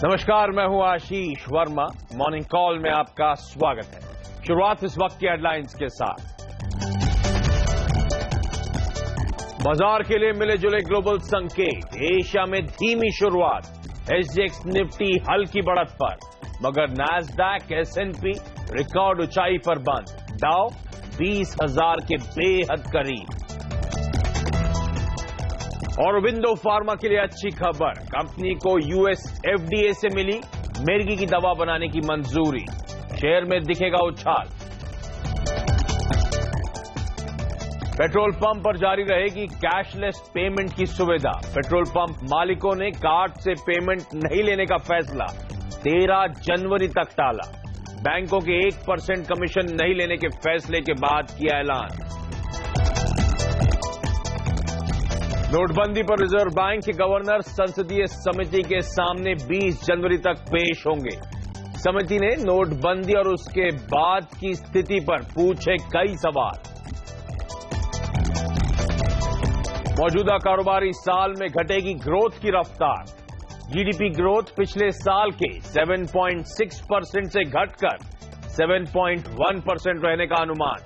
नमस्कार, मैं हूं आशीष वर्मा। मॉर्निंग कॉल में आपका स्वागत है। शुरुआत इस वक्त की हेडलाइंस के साथ। बाजार के लिए मिले जुले ग्लोबल संकेत। एशिया में धीमी शुरुआत। एसजीएक्स निफ्टी हल्की बढ़त पर, मगर नैस्डैक एसएनपी रिकॉर्ड ऊंचाई पर बंद। डाउ 20,000 के बेहद करीब। और विंडो फार्मा के लिए अच्छी खबर। कंपनी को यूएस एफडीए से मिली मिर्गी की दवा बनाने की मंजूरी। शेयर में दिखेगा उछाल। पेट्रोल पंप पर जारी रहेगी कैशलेस पेमेंट की सुविधा। पेट्रोल पंप मालिकों ने कार्ड से पेमेंट नहीं लेने का फैसला 13 जनवरी तक टाला। बैंकों के 1% कमीशन नहीं लेने के फैसले के बाद किया ऐलान। नोटबंदी पर रिजर्व बैंक के गवर्नर संसदीय समिति के सामने 20 जनवरी तक पेश होंगे। समिति ने नोटबंदी और उसके बाद की स्थिति पर पूछे कई सवाल। मौजूदा कारोबारी साल में घटेगी ग्रोथ की रफ्तार। जीडीपी ग्रोथ पिछले साल के 7.6% से घटकर 7.1% रहने का अनुमान।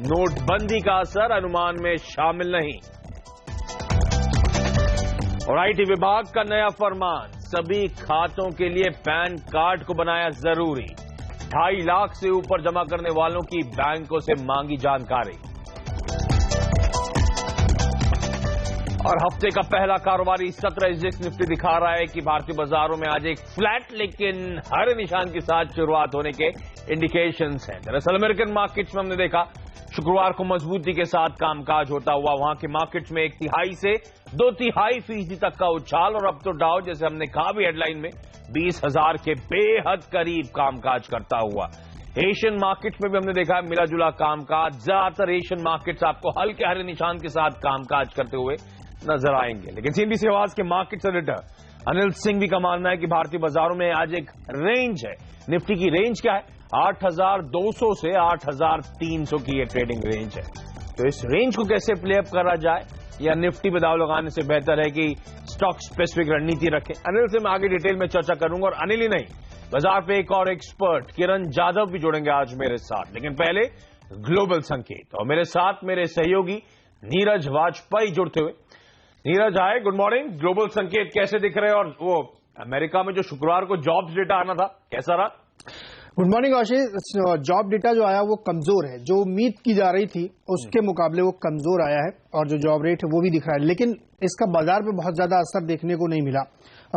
नोटबंदी का असर अनुमान में शामिल नहीं। और आईटी विभाग का नया फरमान। सभी खातों के लिए पैन कार्ड को बनाया जरूरी। 2.5 लाख से ऊपर जमा करने वालों की बैंकों से मांगी जानकारी। और हफ्ते का पहला कारोबारी सत्र एसजीएक्स निफ्टी दिखा रहा है कि भारतीय बाजारों में आज एक फ्लैट लेकिन हरे निशान के साथ शुरुआत होने के इंडिकेशंस हैं। दरअसल अमेरिकन मार्केट्स में हमने देखा शुक्रवार को मजबूती के साथ कामकाज होता हुआ वहां के मार्केट्स में 1/3 से 2/3% तक का उछाल। और अब तो डाउ, जैसे हमने कहा भी हेडलाइन में, 20,000 के बेहद करीब कामकाज करता हुआ। एशियन मार्केट्स में भी हमने देखा है मिला जुला कामकाज। ज्यादातर एशियन मार्केट्स आपको हल्के हरे निशान के साथ कामकाज करते हुए नजर आएंगे। लेकिन सीएनबीसी आवाज के मार्केट एडिटर अनिल सिंह भी का मानना है कि भारतीय बाजारों में आज एक रेंज है। निफ्टी की रेंज क्या है? 8,200 से 8,300 की ये ट्रेडिंग रेंज है। तो इस रेंज को कैसे प्ले अप करा जाए, या निफ्टी पे दाव लगाने से बेहतर है कि स्टॉक स्पेसिफिक रणनीति रखें? अनिल से मैं आगे डिटेल में चर्चा करूंगा। और अनिल ही नहीं, बाजार पे एक और एक्सपर्ट किरण जाधव भी जुड़ेंगे आज मेरे साथ। लेकिन पहले ग्लोबल संकेत, और मेरे साथ मेरे सहयोगी नीरज वाजपेयी जुड़ते हुए। नीरज, हाय, गुड मॉर्निंग। ग्लोबल संकेत कैसे दिख रहे हैं? और वो अमेरिका में जो शुक्रवार को जॉब्स डेटा आना था, कैसा रहा? गुड मॉर्निंग आशीष। जॉब डेटा जो आया वो कमजोर है। जो उम्मीद की जा रही थी उसके मुकाबले वो कमजोर आया है, और जो जॉब रेट है वो भी दिख रहा है। लेकिन इसका बाजार पे बहुत ज्यादा असर देखने को नहीं मिला।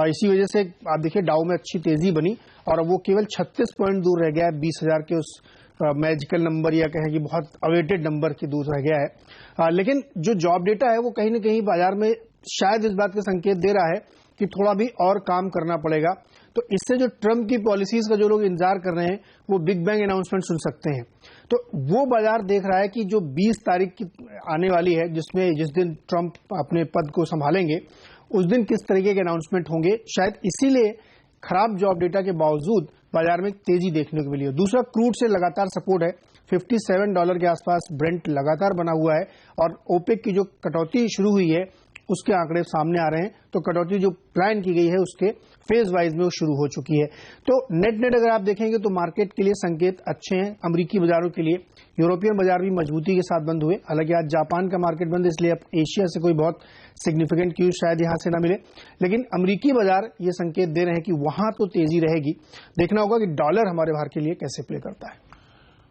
इसी वजह से आप देखिए डाउ में अच्छी तेजी बनी, और वो केवल 36 पॉइंट दूर रह गया है 20,000 के उस मैजिकल नंबर, या कहें कि बहुत अवेटेड नंबर की दूर रह गया है। लेकिन जो जॉब डेटा है वो कहीं ना कहीं बाजार में शायद इस बात का संकेत दे रहा है कि थोड़ा भी और काम करना पड़ेगा। तो इससे जो ट्रंप की पॉलिसीज का जो लोग इंतजार कर रहे हैं वो बिग बैंग अनाउंसमेंट सुन सकते हैं। तो वो बाजार देख रहा है कि जो 20 तारीख की आने वाली है, जिस दिन ट्रंप अपने पद को संभालेंगे, उस दिन किस तरीके के अनाउंसमेंट होंगे। शायद इसीलिए खराब जॉब डेटा के बावजूद बाजार में तेजी देखने को मिली है। दूसरा, क्रूड से लगातार सपोर्ट है। $57 के आसपास ब्रेंट लगातार बना हुआ है, और ओपेक की जो कटौती शुरू हुई है उसके आंकड़े सामने आ रहे हैं। तो कटौती जो प्लान की गई है उसके फेज वाइज में वो शुरू हो चुकी है। तो नेट अगर आप देखेंगे तो मार्केट के लिए संकेत अच्छे हैं। अमेरिकी बाजारों के लिए यूरोपियन बाजार भी मजबूती के साथ बंद हुए। हालांकि आज जापान का मार्केट बंद, इसलिए अब एशिया से कोई बहुत सिग्निफिकेंट क्यूज शायद यहां से ना मिले। लेकिन अमेरिकी बाजार ये संकेत दे रहे हैं कि वहां तो तेजी रहेगी। देखना होगा कि डॉलर हमारे बाहर के लिए कैसे प्ले करता है।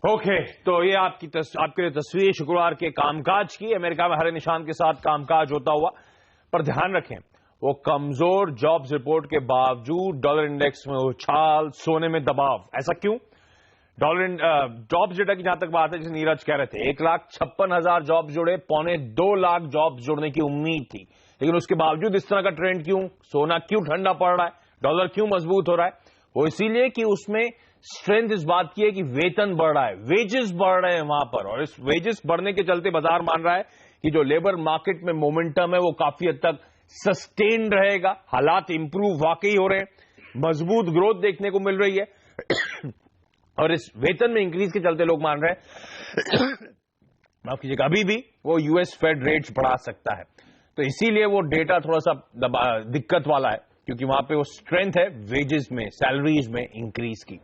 ओके, तो ये आपके लिए तस्वीर शुक्रवार के कामकाज की। अमेरिका में हरे निशान के साथ कामकाज होता हुआ, पर ध्यान रखें वो कमजोर जॉब्स रिपोर्ट के बावजूद डॉलर इंडेक्स में उछाल, सोने में दबाव। ऐसा क्यों? डॉलर जॉब्स डेटा की जहां तक बात है, जैसे नीरज कह रहे थे, 1,56,000 जॉब्स जुड़े, 2.25 लाख जॉब्स जुड़ने की उम्मीद थी। लेकिन उसके बावजूद इस तरह का ट्रेंड क्यों? सोना क्यों ठंडा पड़ रहा है? डॉलर क्यों मजबूत हो रहा है? वो इसीलिए कि उसमें स्ट्रेंथ इस बात की है कि वेतन बढ़ रहा है, वेजेस बढ़ रहे हैं वहां पर। और इस वेजेस बढ़ने के चलते बाजार मान रहा है कि जो लेबर मार्केट में मोमेंटम है वो काफी हद तक सस्टेन रहेगा। हालात इंप्रूव वाकई हो रहे हैं, मजबूत ग्रोथ देखने को मिल रही है। और इस वेतन में इंक्रीज के चलते लोग मान रहे हैं माफ कीजिएगा, अभी भी वो यूएस फेड रेट्स बढ़ा सकता है। तो इसीलिए वो डेटा थोड़ा सा दिक्कत वाला है। क्योंकि वहां पे वो स्ट्रेंथ है वेजेस में, सैलरीज में इंक्रीज की।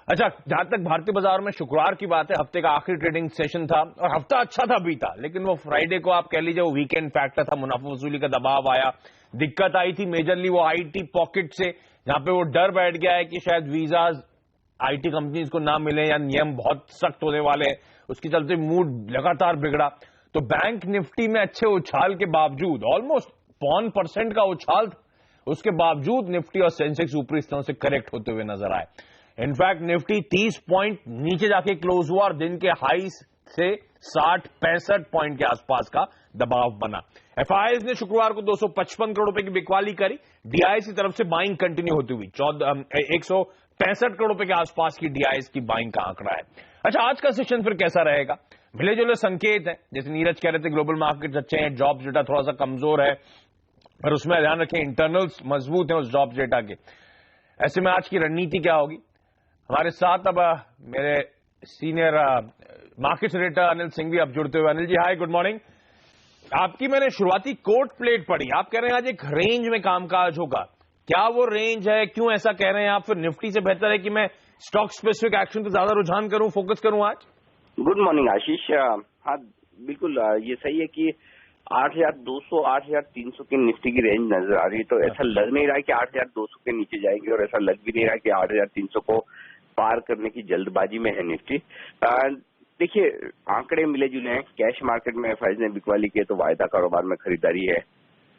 अच्छा, जहां तक भारतीय बाजार में शुक्रवार की बात है, हफ्ते का आखिरी ट्रेडिंग सेशन था और हफ्ता अच्छा था बीता, लेकिन वो फ्राइडे को आप कह लीजिए वो वीकेंड फैक्टर था, मुनाफा वसूली का दबाव आया, दिक्कत आई थी मेजरली वो आईटी पॉकेट से, जहां पे वो डर बैठ गया है कि शायद वीजाज आईटी कंपनीज को ना मिले या नियम बहुत सख्त होने वाले हैं, उसके चलते मूड लगातार बिगड़ा। तो बैंक निफ्टी में अच्छे उछाल के बावजूद, ऑलमोस्ट 0.1% का उछाल, उसके बावजूद निफ्टी और सेंसेक्स ऊपरी स्तरों से करेक्ट होते हुए नजर आए। इनफैक्ट निफ्टी 30 पॉइंट नीचे जाके क्लोज हुआ और दिन के हाई से 60-65 पॉइंट के आसपास का दबाव बना। एफआईआईज ने शुक्रवार को 255 करोड़ रुपए की बिकवाली करी, डीआईएस की तरफ से बाइंग कंटिन्यू होती हुई 165 करोड़ रुपए के आसपास की डीआईएस की बाइंग का आंकड़ा है। अच्छा, आज का सेशन फिर कैसा रहेगा? मिले जुले संकेत है, जैसे नीरज कह रहे थे ग्लोबल मार्केट्स अच्छे हैं, जॉब्स डेटा थोड़ा सा कमजोर है, पर उसमें ध्यान रखें इंटरनल्स मजबूत है उस जॉब्स डेटा के। ऐसे में आज की रणनीति क्या होगी? हमारे साथ अब मेरे senior market rater Anil Singh भी अब जुड़ते हुए। अनिल जी हाय, गुड मॉर्निंग। आपकी मैंने शुरुआती कोट प्लेट पढ़ी, आप कह रहे हैं आज एक रेंज में कामकाज होगा, क्या वो रेंज है, क्यों ऐसा कह रहे हैं आप? फिर निफ्टी से बेहतर है कि मैं स्टॉक स्पेसिफिक एक्शन पे ज्यादा रुझान करूं, फोकस करूं आज? गुड मॉर्निंग आशीष। हाँ बिल्कुल, ये सही है कि 8,200 8,300 की निफ्टी की रेंज नजर आ रही है, तो ऐसा लग नहीं रहा है कि 8,200 के नीचे जाएगी और ऐसा लग भी नहीं रहा है कि 8,300 को पार करने की जल्दबाजी में है निफ्टी। देखिए, आंकड़े मिले जुले हैं, कैश मार्केट में एफआईआईज ने बिकवाली की है तो वायदा कारोबार में खरीदारी है।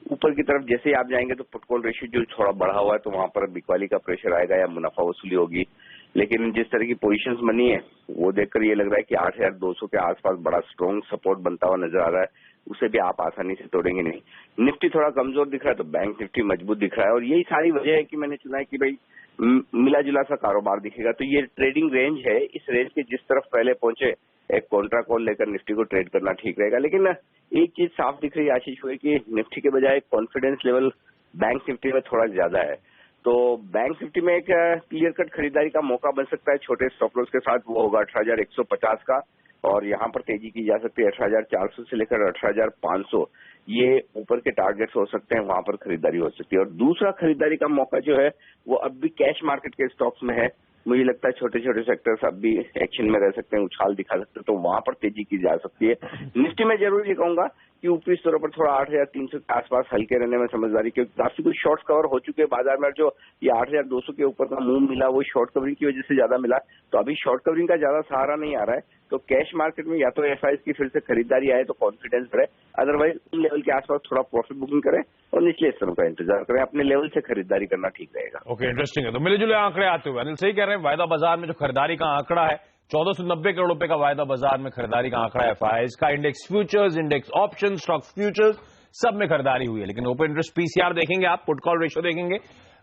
ऊपर की तरफ जैसे ही आप जाएंगे तो पुटकॉल रेशियो जो थोड़ा बढ़ा हुआ है तो वहां पर बिकवाली का प्रेशर आएगा या मुनाफा वसूली होगी। लेकिन जिस तरह की पोजीशंस बनी है वो देखकर ये लग रहा है कि 8,200 के आसपास बड़ा स्ट्रॉन्ग सपोर्ट बनता हुआ नजर आ रहा है, उसे भी आप आसानी से तोड़ेंगे नहीं। निफ्टी थोड़ा कमजोर दिख रहा है तो बैंक निफ्टी मजबूत दिख रहा है, और यही सारी वजह है कि मैंने चुना है कि भाई मिला जुला सा कारोबार दिखेगा। तो ये ट्रेडिंग रेंज है, इस रेंज के जिस तरफ पहले पहुंचे एक कॉन्ट्रा कॉल लेकर निफ्टी को ट्रेड करना ठीक रहेगा। लेकिन एक चीज साफ दिख रही है आशीष हुई कि निफ्टी के बजाय कॉन्फिडेंस लेवल बैंक निफ्टी में थोड़ा ज्यादा है, तो बैंक निफ्टी में एक क्लियर कट खरीदारी का मौका बन सकता है छोटे स्टॉप लॉस के साथ, वो होगा 18,150 का, और यहाँ पर तेजी की जा सकती है 18,400 से लेकर 18,500, ये ऊपर के टारगेट्स हो सकते हैं, वहां पर खरीदारी हो सकती है। और दूसरा खरीदारी का मौका जो है वो अब भी कैश मार्केट के स्टॉक्स में है, मुझे लगता है छोटे छोटे सेक्टर्स अब भी एक्शन में रह सकते हैं, उछाल दिखा सकते हैं, तो वहां पर तेजी की जा सकती है। निफ्टी में जरूर ये कहूंगा कि ऊपरी स्तरों पर थोड़ा 8,300 के आसपास हल्के रहने में समझदारी, क्योंकि काफी कुछ शॉर्ट्स कवर हो चुके हैं बाजार में। जो ये 8,200 के ऊपर का मूव मिला वो शॉर्ट कवरिंग की वजह से ज्यादा मिला, तो अभी शॉर्ट कवरिंग का ज्यादा सहारा नहीं आ रहा है। तो कैश मार्केट में या तो एफआईआईज की फिर से खरीदारी आए तो कॉन्फिडेंस बढ़े, अदरवाइज इन लेवल के आसपास थोड़ा प्रॉफिट बुकिंग करें और निचले स्तरों का इंतजार करें, अपने लेवल से खरीदारी करना ठीक रहेगा। ओके, इंटरेस्टिंग है। तो मिले जुले आंकड़े आते हुए अनिल सही कह रहे हैं, वायदा बाजार में जो खरीदारी का आंकड़ा है 1,490 करोड़ रुपए का वायदा बाजार में खरीदारी का आंकड़ा है एफआईआईज का। Index futures, index option, stock futures सब में खरीदारी हुई है, लेकिन ओपन इंटरेस्ट पीसीआर देखेंगे आप, पुट कॉल रेशियो देखेंगे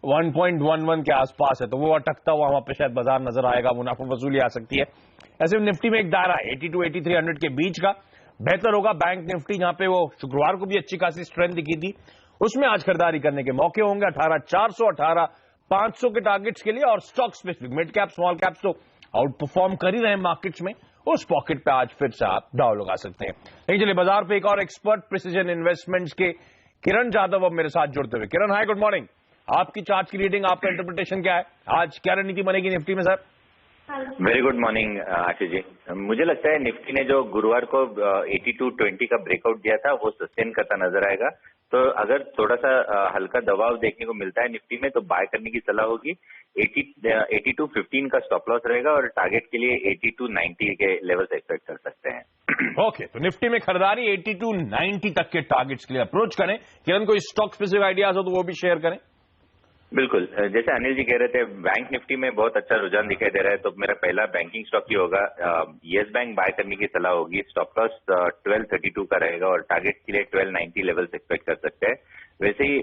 1.11 के आसपास है, तो वो अटकता हुआ वहां पे शायद बाजार नजर आएगा, मुनाफा वसूली आ सकती है। ऐसे में निफ्टी में एक दायरा 82-8300 के बीच का बेहतर होगा। बैंक निफ्टी जहां पे वो शुक्रवार को भी अच्छी खासी स्ट्रेंथ दिखी थी, उसमें आज खरीदारी करने के मौके होंगे 18,400 18,500 के टारगेट्स के लिए। और stock specific mid cap small caps तो आउट परफॉर्म कर ही रहे हैं मार्केट्स में, उस पॉकेट पे आज फिर से आप दाव लगा सकते हैं। लेकिन चलिए बाजार पे एक और एक्सपर्ट प्रिसीजन इन्वेस्टमेंट्स के किरण जाधव अब मेरे साथ जुड़ते हुए। किरण हाय, गुड मॉर्निंग। आपकी चार्ट की रीडिंग, आपका इंटरप्रिटेशन क्या है, आज क्या रणनीति बनेगी निफ्टी में sir? Very good morning Ashish ji. मुझे लगता है निफ्टी ने जो गुरुवार को 8220 का ब्रेकआउट दिया था वो सस्टेन करता नजर आएगा, तो अगर थोड़ा सा हल्का दबाव देखने को मिलता है निफ्टी में तो बाय करने की सलाह होगी। 8215 का स्टॉप लॉस रहेगा और टारगेट के लिए 8290 के लेवल्स एक्सपेक्ट कर सकते हैं। ओके, तो निफ्टी में खरीदारी 8290 तक के टारगेट्स के लिए अप्रोच करें। किरण कोई स्टॉक स्पेसिफिक आइडियाज हो तो वो भी शेयर करें। बिल्कुल, जैसे अनिल जी कह रहे थे बैंक निफ्टी में बहुत अच्छा रुझान दिखाई दे रहा है, तो मेरा पहला बैंकिंग स्टॉक ही होगा। येस बैंक बाय करने की सलाह होगी। स्टॉप लॉस 1232 का रहेगा और टारगेट के लिए 1290 लेवल्स एक्सपेक्ट कर सकते हैं। वैसे ही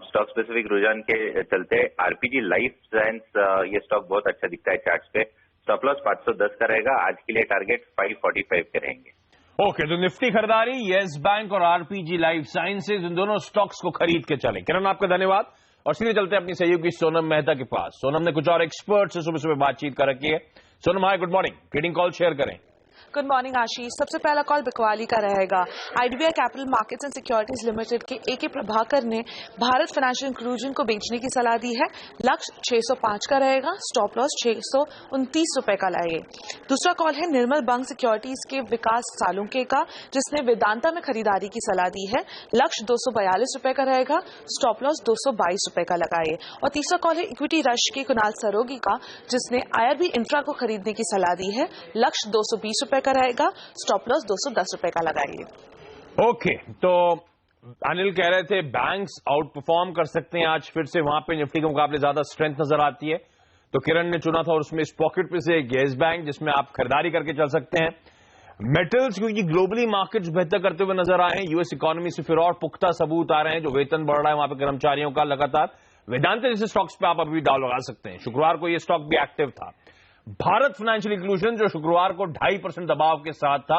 स्टॉक स्पेसिफिक रुझान के चलते आरपीजी लाइफ साइंस ये स्टॉक बहुत अच्छा दिखता है चार्ट्स पे। स्टॉप लॉस 510 का रहेगा, आज के लिए टारगेट 545 के रहेंगे। ओके, तो निफ्टी खरीदारी येस बैंक और आरपीजी लाइफ साइंसेज, इन दोनों स्टॉक्स को खरीद के चलें। किरण आपका धन्यवाद। और सीधे चलते हैं अपनी सहयोगी सोनम मेहता के पास। सोनम ने कुछ और एक्सपर्ट से सुबह सुबह बातचीत कर रखी है। Sonam hi, good morning. Trading call share करें। Good morning Ashish. सबसे पहला कॉल बिकवाली का रहेगा। IDBI capital markets and securities limited के एके प्रभाकर ने भारत फाइनेंशियल इंक्लूजन को बेचने की सलाह दी है। लक्ष्य 605 का रहेगा, स्टॉप लॉस 629 रुपए का लाइए। दूसरा कॉल है निर्मल बंग सिक्योरिटीज के विकास सालुंके का, जिसने वेदांता में खरीदारी की सलाह दी है। लक्ष्य 242 रुपए का रहेगा, स्टॉप लॉस 222 रुपए का लगाइए। और तीसरा कॉल है इक्विटी रश के कुणाल सरोगी का, जिसने आईआरबी इंफ्रा को खरीदने की सलाह दी है। लक्ष्य 220 रुपए का रहेगा, स्टॉप लॉस 210 रुपए का लगाइए। ओके, तो अनिल कह रहे थे बैंक्स आउट परफॉर्म कर सकते हैं आज फिर से, वहां पे निफ्टी के मुकाबले ज्यादा स्ट्रेंथ नजर आती है। तो किरण ने चुना था और उसमें इस पॉकेट पे से येस बैंक, जिसमें आप खरीदारी करके चल सकते हैं। मेटल्स, क्योंकि ग्लोबली मार्केट्स बेहतर करते हुए नजर आए हैं, यूएस इकोनॉमी से फिर और पुख्ता सबूत आ रहे हैं, जो वेतन बढ़ रहा है वहां पे कर्मचारियों का लगातार। वेदांता जैसे स्टॉक्स पे आप अभी दाव लगा सकते हैं। शुक्रवार को यह स्टॉक भी एक्टिव था। भारत फाइनेंशियल इंक्लूजन जो शुक्रवार को 2.5% दबाव के साथ था,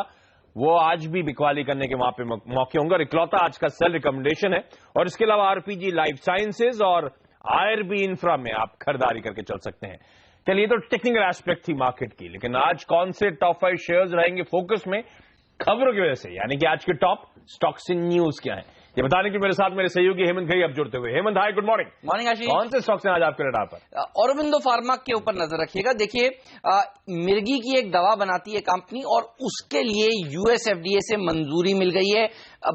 वो आज भी बिकवाली करने के वहां पे मौके होंगे और इकलौता आज का सेल रिकमेंडेशन है। और इसके अलावा आरपीजी लाइफ साइंसेज और आईआरबी इंफ्रा में आप खरीदारी करके चल सकते हैं। चलिए, तो टेक्निकल एस्पेक्ट थी मार्केट की, लेकिन आज कौन से टॉप 5 शेयर्स रहेंगे फोकस में खबरों की वजह से, यानी कि आज के टॉप स्टॉक्स इन न्यूज क्या है, ये बताने के मेरे साथ मेरे सहयोगी हेमंत खई अब जुड़ते हुए। हेमंत, हाय, गुड मॉर्निंग। मॉर्निंग आशीष। कौन से स्टॉक्स हैं आज आपके रडार पर? औरोबिंदो फार्मा के ऊपर नजर रखिएगा। देखिए, मिर्गी की एक दवा बनाती है कंपनी और उसके लिए यूएस एफडीए से मंजूरी मिल गई है।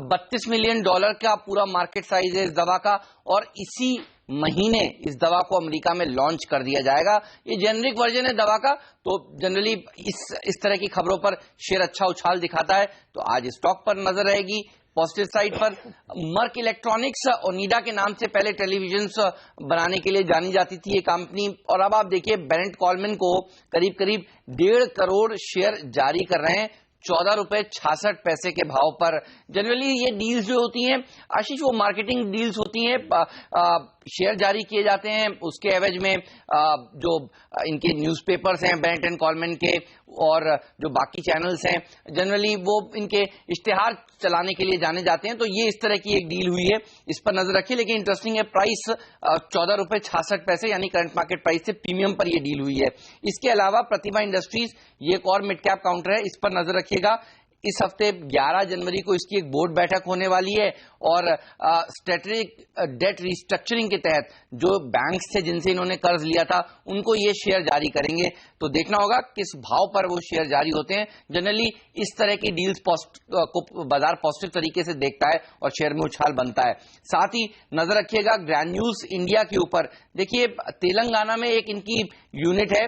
$32 मिलियन का पूरा मार्केट साइज है इस दवा का, और इसी महीने इस दवा को अमेरिका में लॉन्च कर दिया जाएगा। ये जेनरिक वर्जन है दवा का, तो जनरली इस तरह की खबरों पर शेयर अच्छा उछाल दिखाता है। तो आज स्टॉक पर नजर रहेगी। पॉजिटिव साइड पर मर्क इलेक्ट्रॉनिक्स, ओनिडा के नाम से पहले टेलीविजन्स बनाने के लिए जानी जाती थी ये कंपनी, और अब आप देखिए बेरेंट कॉलमैन को करीब करीब 1.5 करोड़ शेयर जारी कर रहे हैं ₹14.66 के भाव पर। जनरली ये डील्स जो होती हैं आशीष, वो मार्केटिंग डील्स होती हैं। शेयर जारी किए जाते हैं, उसके एवज में जो इनके न्यूज़पेपर्स हैं बेरेंट एंड कॉलमैन के और जो बाकी चैनल्स हैं, जनरली वो इनके इश्तिहार चलाने के लिए जाने जाते हैं। तो ये इस तरह की एक डील हुई है, इस पर नजर रखिए। लेकिन इंटरेस्टिंग है, प्राइस ₹14.66 यानी करंट मार्केट प्राइस से प्रीमियम पर ये डील हुई है। इसके अलावा प्रतिभा इंडस्ट्रीज, ये एक और मिड कैप काउंटर है, इस पर नजर रखिएगा। इस हफ्ते 11 जनवरी को इसकी एक बोर्ड बैठक होने वाली है और स्ट्रेटेजिक डेट रिस्ट्रक्चरिंग के तहत जो बैंक्स थे जिनसे इन्होंने कर्ज लिया था उनको ये शेयर जारी करेंगे। तो देखना होगा किस भाव पर वो शेयर जारी होते हैं। जनरली इस तरह की डील्स को बाजार पॉजिटिव तरीके से देखता है और शेयर में उछाल बनता है। साथ ही नजर रखिएगा ग्रैन्यूल्स इंडिया के ऊपर। देखिए, तेलंगाना में एक इनकी यूनिट है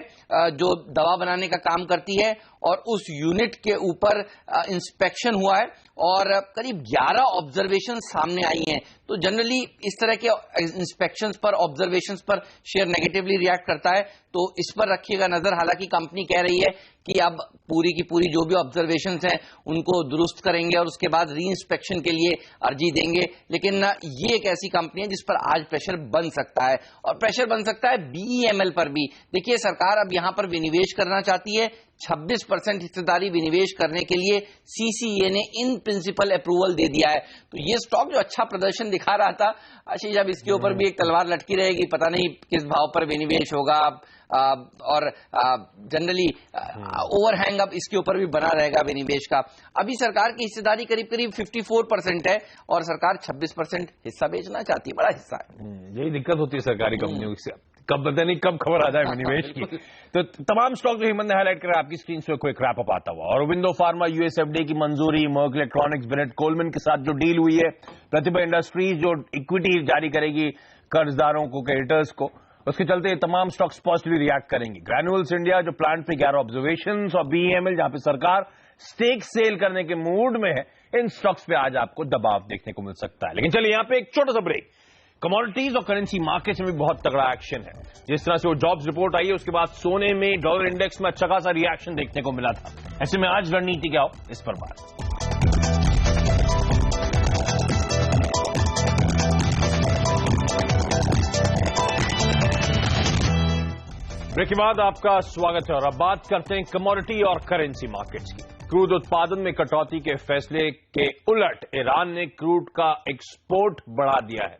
जो दवा बनाने का काम करती है और उस यूनिट के ऊपर इंस्पेक्शन हुआ है और करीब 11 ऑब्जर्वेशन सामने आई हैं। तो जनरली इस तरह के इंस्पेक्शंस पर, ऑब्जर्वेशंस पर शेयर नेगेटिवली रिएक्ट करता है, तो इस पर रखिएगा नजर। हालांकि कंपनी कह रही है कि अब पूरी की पूरी जो भी ऑब्जर्वेशंस हैं उनको दुरुस्त करेंगे और उसके बाद री इंस्पेक्शन के लिए अर्जी देंगे। लेकिन ये एक ऐसी कंपनी है जिस पर आज प्रेशर बन सकता है और प्रेशर बन सकता है BEML पर भी। देखिए, सरकार अब यहां पर विनिवेश करना चाहती है। 26% हिस्सेदारी विनिवेश करने के लिए CCEA ने इन प्रिंसिपल अप्रूवल दे दिया है। तो ये स्टॉक जो अच्छा प्रदर्शन दिखा रहा था आशीष, अब इसके ऊपर भी एक तलवार लटकी रहेगी, पता नहीं किस भाव पर विनिवेश होगा और जनरली ओवरहैंग अब इसके ऊपर भी बना रहेगा विनिवेश का। अभी सरकार की हिस्सेदारी करीब करीब 54% है और सरकार 26% हिस्सा बेचना चाहती है, बड़ा हिस्सा है। यही दिक्कत होती है सरकारी कंपनियों से, कब पता नहीं कब खबर आ जाए विनिवेश की। तो तमाम स्टॉक जो हेमंत ने हाईलाइट करा आपकी स्क्रीन पे कोई रैप अप आता हुआ। औरोबिंदो फार्मा, यूएस एफडीए की मंजूरी, मर्क इलेक्ट्रॉनिक्स, बेरेंट कॉलमैन के साथ जो डील हुई है, प्रतिभा इंडस्ट्रीज जो इक्विटी जारी करेगी कर्जदारों को, क्रेडिटर्स को, उसके चलते तमाम स्टॉक्स पॉजिटिवली रिएक्ट करेंगे। ग्रैन्यूल्स इंडिया जो प्लांट पे 11 ऑब्जर्वेशंस और BEML जहां पे सरकार स्टेक सेल करने के मूड में है, इन स्टॉक्स पे आज आपको दबाव देखने को मिल सकता है। लेकिन चलिए यहां पे एक छोटा सा ब्रेक। कमोडिटीज और करेंसी मार्केट्स में भी बहुत तगड़ा एक्शन है। जिस तरह से वो जॉब्स रिपोर्ट आई है उसके बाद सोने में, डॉलर इंडेक्स में अच्छा खासा रिएक्शन देखने को मिला था। ऐसे में आज रणनीति क्या हो, इस पर बात। ब्रेक के बाद आपका स्वागत है और अब बात करते हैं कमोडिटी और करेंसी मार्केट्स की। क्रूड उत्पादन में कटौती के फैसले के उलट ईरान ने क्रूड का एक्सपोर्ट बढ़ा दिया है,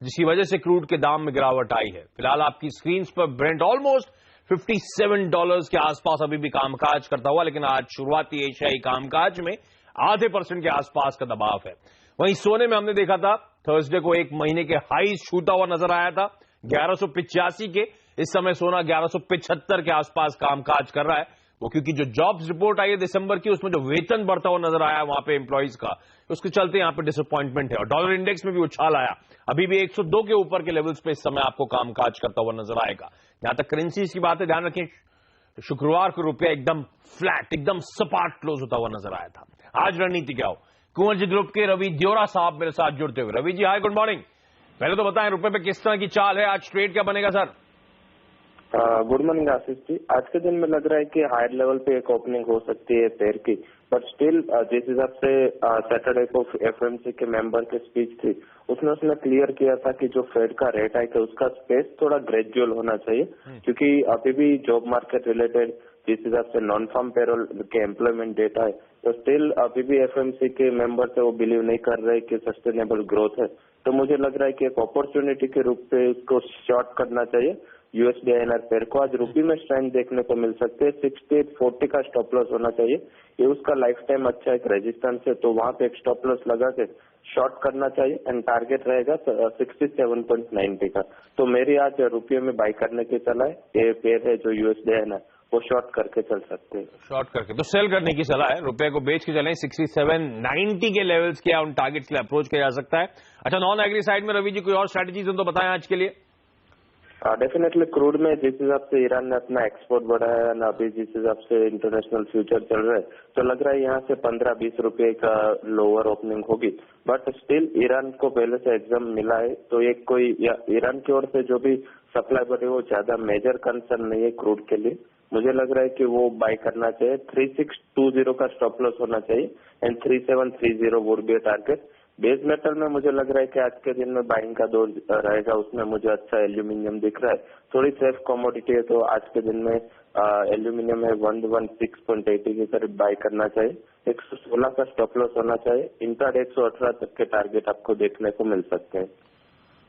जिसकी वजह से क्रूड के दाम में गिरावट आई है। फिलहाल आपकी स्क्रीन पर ब्रेंट ऑलमोस्ट $57 के आसपास अभी भी कामकाज करता हुआ, लेकिन आज शुरुआती एशियाई कामकाज में आधे % के आसपास का दबाव है। वहीं सोने में हमने देखा था थर्सडे को एक महीने के हाई छूता हुआ नजर आया था 1185 के। इस समय सोना 1175 के आसपास कामकाज कर रहा है। वो क्योंकि जो जॉब्स रिपोर्ट आई है दिसंबर की, उसमें जो वेतन बढ़ता हुआ नजर आया वहां पे एम्प्लॉइज का, उसके चलते यहां पे डिसअपॉइंटमेंट है। और डॉलर इंडेक्स में भी उछाल आया, अभी भी 102 के ऊपर के लेवल्स पे इस समय आपको कामकाज करता हुआ नजर आएगा। जहां तक करेंसीज की बात है, ध्यान रखें शुक्रवार को रुपया एकदम फ्लैट, एकदम सपाट क्लोज होता हुआ नजर आया था। आज रणनीति क्या हो, कुंवर जी ग्रुप के रवि दियोरा साहब मेरे साथ जुड़ते हुए। रवि जी हाय, गुड मॉर्निंग। पहले तो बताएं रुपए पे किस तरह की चाल है, आज ट्रेड क्या बनेगा sir? Good morning Ashish ji. आज के दिन में लग रहा है कि हायर लेवल पे एक ओपनिंग हो सकती है शेयर की, बट स्टिल जिस हिसाब से सैटरडे को एफएमसी के मेंबर की स्पीच थी, उसने क्लियर किया था कि जो फेड का रेट हाइक है उसका स्पेस थोड़ा ग्रेजुअल होना चाहिए, क्योंकि अभी भी जॉब मार्केट रिलेटेड जिस हिसाब से नॉन फार्म पेरोल के एम्प्लॉयमेंट डेटा है, तो स्टिल अभी भी एफएमसी के मेंबर से वो बिलीव नहीं कर रहे कि सस्टेनेबल ग्रोथ है। तो मुझे लग रहा है कि एक अपॉर्चुनिटी के रूप में उसको शॉर्ट करना चाहिए। यूएसडी INR पेयर को आज रूपी में स्ट्रेंथ देखने को मिल सकते हैं। 6840 का स्टॉप लॉस होना चाहिए, ये उसका लाइफ टाइम अच्छा एक रेजिस्टेंस है, तो वहां पे एक स्टॉप लॉस लगा के शॉर्ट करना चाहिए एंड टारगेट रहेगा 67.90 का। तो मेरी आज रुपये में बाई करने की सलाह है। ये पेयर है जो यूएसडी INR वो शॉर्ट करके चल सकते हैं। शॉर्ट करके तो सेल करने की सलाह है, रुपए को बेच के चलें। 6790 के लेवल्स क्या उन टारगेट्स के लिए अप्रोच किया जा सकता है। अच्छा, नॉन एग्री साइड में रवि जी कोई और स्ट्रेटेजीज तो बताएं आज के लिए। डेफिनेटली क्रूड में जिस हिसाब से ईरान ने अपना एक्सपोर्ट बढ़ाया है, अभी जिस हिसाब से इंटरनेशनल फ्यूचर चल रहा है, तो लग रहा है यहाँ से 15-20 रुपए का लोअर ओपनिंग होगी। बट स्टिल ईरान को पहले से एग्जाम मिला है, तो एक कोई ईरान की ओर से जो भी सप्लाई बढ़े वो ज्यादा मेजर कंसर्न नहीं है क्रूड के लिए। मुझे लग रहा है कि वो बाय करना चाहिए। 3620 का स्टॉप लॉस होना चाहिए and 3730 would be target. Base metal में मुझे लग रहा है कि आज के दिन में बाइंग का दौर रहेगा, उसमें मुझे अच्छा एल्यूमिनियम दिख रहा है। थोड़ी सेफ कमोडिटी है, तो आज के दिन में एल्यूमिनियम है 116.80 के करीब बाय करना चाहिए। 116 का स्टॉप लॉस होना चाहिए। इंट्राडे 118 तक के टारगेट आपको देखने को मिल सकते हैं।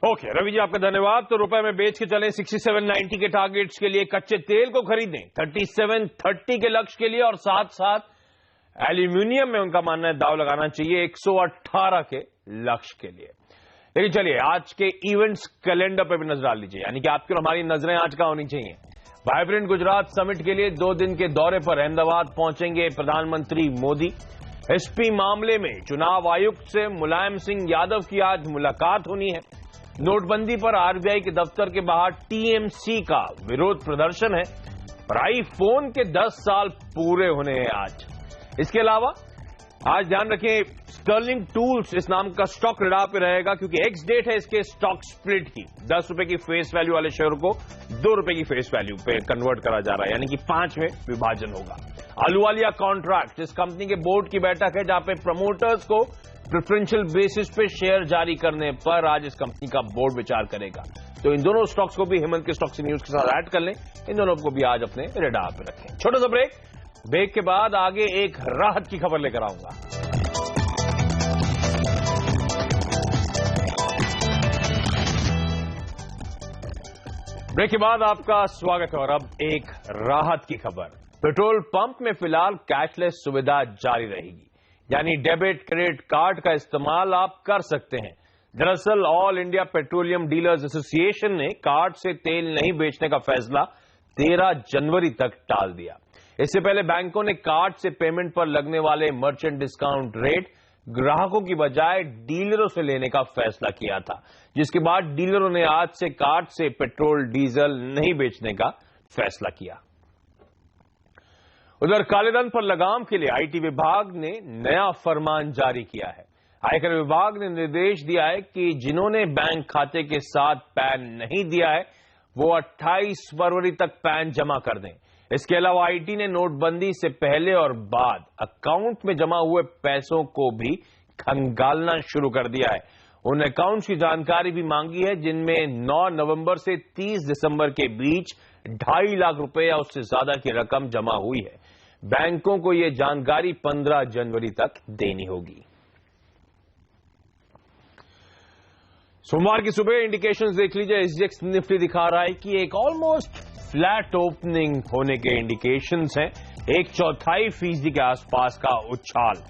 ओके रवि जी, आपका धन्यवाद। तो रुपए में बेच के चलें 6790 के टारगेट्स के लिए, कच्चे तेल को खरीदें 3730 के लक्ष्य के लिए, और साथ साथ एल्यूमिनियम में उनका मानना है दाव लगाना चाहिए 118 के लक्ष्य के लिए। लेकिन चलिए आज के इवेंट्स कैलेंडर पर भी नजर डाल लीजिए, यानी कि आपकी और हमारी नजरें आज कहां होनी चाहिए। वाइब्रेंट गुजरात समिट के लिए 2 दिन के दौरे पर अहमदाबाद पहुंचेंगे प्रधानमंत्री मोदी। एसपी मामले में चुनाव आयुक्त से मुलायम सिंह यादव की आज मुलाकात होनी है। नोटबंदी पर आरबीआई के दफ्तर के बाहर टीएमसी का विरोध प्रदर्शन है, और आईफोन के 10 साल पूरे होने हैं आज। इसके अलावा आज ध्यान रखें स्टर्लिंग टूल्स इस नाम का स्टॉक रडार पे रहेगा, क्योंकि एक्स डेट है इसके स्टॉक स्प्लिट की। 10 रुपए की फेस वैल्यू वाले शेयर को 2 रुपए की फेस वैल्यू पे कन्वर्ट करा जा रहा है, यानी कि 5 में विभाजन होगा। अहलुवालिया कॉन्ट्रैक्ट इस कंपनी के बोर्ड की बैठक है, जहां पे प्रमोटर्स को प्रेफरेंशियल बेसिस पे शेयर जारी करने पर आज इस कंपनी का बोर्ड विचार करेगा। तो इन दोनों स्टॉक्स को भी हेमंत के स्टॉक्स न्यूज के साथ ऐड कर लें, इन दोनों को भी आज अपने रडार पे रखें। छोटा सा ब्रेक के बाद आगे एक राहत की खबर लेकर आऊंगा। ब्रेक के बाद आपका स्वागत है, और अब एक राहत की खबर। पेट्रोल पंप में फिलहाल कैशलेस सुविधा जारी रहेगी, यानी डेबिट क्रेडिट कार्ड का इस्तेमाल आप कर सकते हैं। दरअसल all India petroleum dealers association ने कार्ड से तेल नहीं बेचने का फैसला 13 जनवरी तक टाल दिया। इससे पहले बैंकों ने कार्ड से पेमेंट पर लगने वाले मर्चेंट डिस्काउंट रेट ग्राहकों की बजाय डीलरों से लेने का फैसला किया था, जिसके बाद डीलरों ने आज से कार्ड से पेट्रोल डीजल नहीं बेचने का फैसला किया। उधर कालेधन पर लगाम के लिए आईटी विभाग ने नया फरमान जारी किया है। आयकर विभाग ने निर्देश दिया है कि जिन्होंने बैंक खाते के साथ पैन नहीं दिया है वो 28 फरवरी तक पैन जमा कर दें। इसके अलावा आईटी ने नोटबंदी से पहले और बाद अकाउंट में जमा हुए पैसों को भी खंगालना शुरू कर दिया है। उन अकाउंट्स की जानकारी भी मांगी है जिनमें 9 नवंबर से 30 दिसंबर के बीच 2.5 लाख रुपए या उससे ज्यादा की रकम जमा हुई है। बैंकों को यह जानकारी 15 जनवरी तक देनी होगी। सोमवार की सुबह इंडिकेशंस देख लीजिए। एसजीएक्स निफ्टी दिखा रहा है कि एक ऑलमोस्ट फ्लैट ओपनिंग होने के इंडिकेशंस हैं। 1/4% के आसपास का उछाल।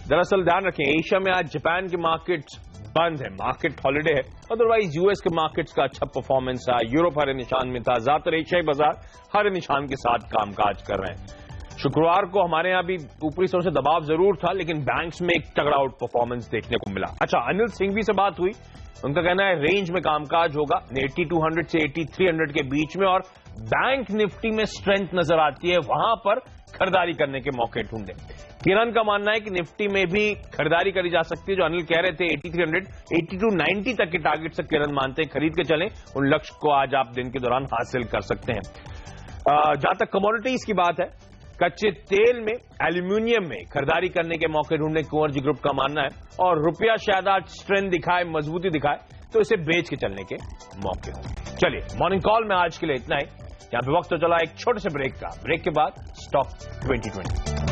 दरअसल ध्यान रखें, एशिया में आज जापान के मार्केट्स बंद है, मार्केट हॉलिडे है। अदरवाइज यूएस के मार्केट्स का अच्छा परफॉर्मेंस रहा। यूरोप हरे निशान में था। ज्यादातर एशियाई बाजार हरे निशान के साथ कामकाज कर रहे हैं। शुक्रवार को हमारे यहां भी ऊपरी स्तर से दबाव जरूर था, लेकिन बैंक्स में एक तगड़ा आउट परफॉर्मेंस देखने को मिला। अच्छा, अनिल सिंघवी से बात हुई। उनका कहना है रेंज में कामकाज होगा 8200 से 8300 के बीच में, और बैंक निफ्टी में स्ट्रेंथ नजर आती है, वहां पर खरीदारी करने के मौके ढूंढे। किरण का मानना है कि निफ्टी में भी खरीदारी करी जा सकती है। जो अनिल कह रहे थे 8300, 8290 तक के टारगेट से किरण मानते हैं खरीद के चलें। उन लक्ष्य को आज आप दिन के दौरान हासिल कर सकते हैं। जहां तक कमोडिटीज की बात है, कच्चे तेल में, एल्यूमिनियम में खरीदारी करने के मौके ढूंढने कुंवर जी ग्रुप का मानना है। और रुपया शायद आज स्ट्रेंथ दिखाए, मजबूती दिखाए, तो इसे बेच के चलने के मौके होंगे। चलिए, मॉर्निंग कॉल में आज के लिए इतना ही। यहां पे वक्त तो चला एक छोटे से ब्रेक का। ब्रेक के बाद स्टॉक 2020।